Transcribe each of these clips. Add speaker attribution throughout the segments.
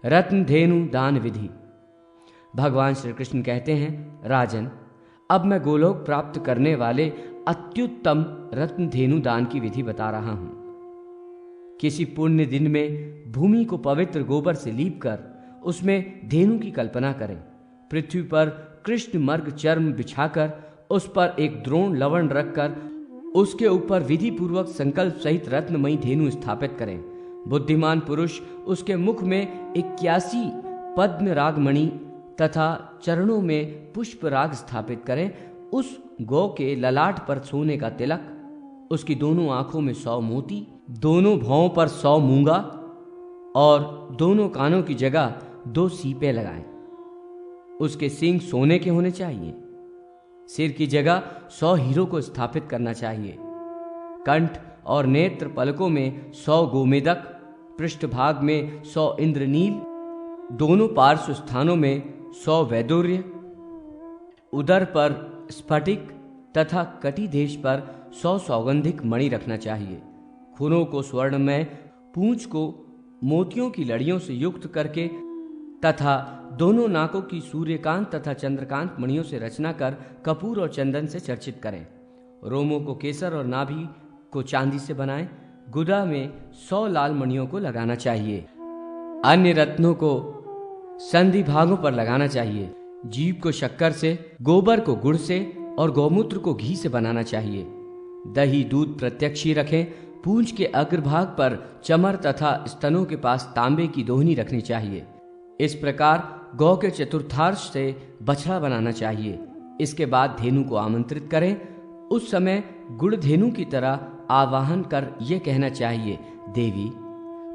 Speaker 1: रत्न धेनु दान विधि। भगवान श्री कृष्ण कहते हैं, राजन, अब मैं गोलोक प्राप्त करने वाले अत्युत्तम रत्न धेनु दान की विधि बता रहा हूं। किसी पुण्य दिन में भूमि को पवित्र गोबर से लीप कर उसमें धेनु की कल्पना करें। पृथ्वी पर कृष्ण मर्ग चर्म बिछाकर उस पर एक द्रोण लवण रखकर उसके ऊपर विधि पूर्वक संकल्प सहित रत्नमयी धेनु स्थापित करें। बुद्धिमान पुरुष उसके मुख में 81 पद्म रागमणि तथा चरणों में पुष्प राग स्थापित करें। उस गौ के ललाट पर सोने का तिलक, उसकी दोनों आंखों में 100 मोती, दोनों भौं पर 100 मूंगा और दोनों कानों की जगह 2 सीपे लगाएं। उसके सींग सोने के होने चाहिए। सिर की जगह 100 हीरो को स्थापित करना चाहिए। कंठ और नेत्र पलकों में 100 गोमेदक, पृष्ठभाग में 100 इंद्रनील, दोनों पार्श्व स्थानों में 100 वैदूर्य, उदर पर स्फटिक तथा कटी देश पर 100 सौगंधिक मणि रखना चाहिए। खूनों को स्वर्ण में, पूंछ को मोतियों की लड़ियों से युक्त करके तथा दोनों नाकों की सूर्यकांत तथा चंद्रकांत मणियों से रचना कर कपूर और चंदन से चर्चित करें। रोमों को केसर और नाभि को चांदी से बनाएं। गुदा में 100 लाल मणियों को लगाना चाहिए। अन्य रत्नों को संधि भागों पर लगाना चाहिए। जीभ को शक्कर से, गोबर को गुड़ से और गौमूत्र को घी से बनाना चाहिए। दही दूध प्रत्यक्ष ही रखें। पूंछ के अग्रभाग पर चमर तथा स्तनों के पास तांबे की दोहनी रखनी चाहिए। इस प्रकार गौ के चतुर्थांश से बछड़ा बनाना चाहिए। इसके बाद धेनु को आमंत्रित करें। उस समय गुड़ धेनु की तरह आवाहन कर यह कहना चाहिए, देवी,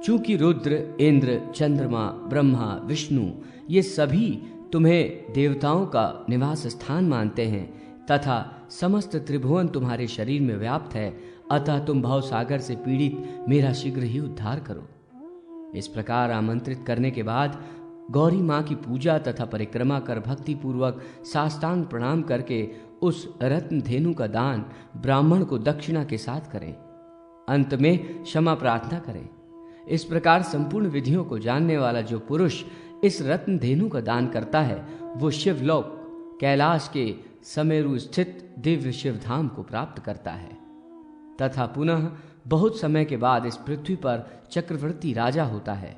Speaker 1: चूंकि रुद्र, इंद्र, चंद्रमा, ब्रह्मा, विष्णु ये सभी तुम्हें देवताओं का निवास स्थान मानते हैं तथा समस्त त्रिभुवन तुम्हारे शरीर में व्याप्त है, अतः तुम भव सागर से पीड़ित मेरा शीघ्र ही उद्धार करो। इस प्रकार आमंत्रित करने के बाद गौरी माँ की पूजा तथा परिक्रमा कर भक्ति पूर्वक साष्टांग प्रणाम करके उस रत्न धेनु का दान ब्राह्मण को दक्षिणा के साथ करें। अंत में क्षमा प्रार्थना करें। इस प्रकार संपूर्ण विधियों को जानने वाला जो पुरुष इस रत्न धेनु का दान करता है वो शिवलोक कैलाश के समेरु स्थित दिव्य शिवधाम को प्राप्त करता है तथा पुनः बहुत समय के बाद इस पृथ्वी पर चक्रवर्ती राजा होता है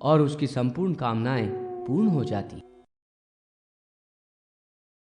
Speaker 1: और उसकी संपूर्ण कामनाएं पूर्ण हो जाती।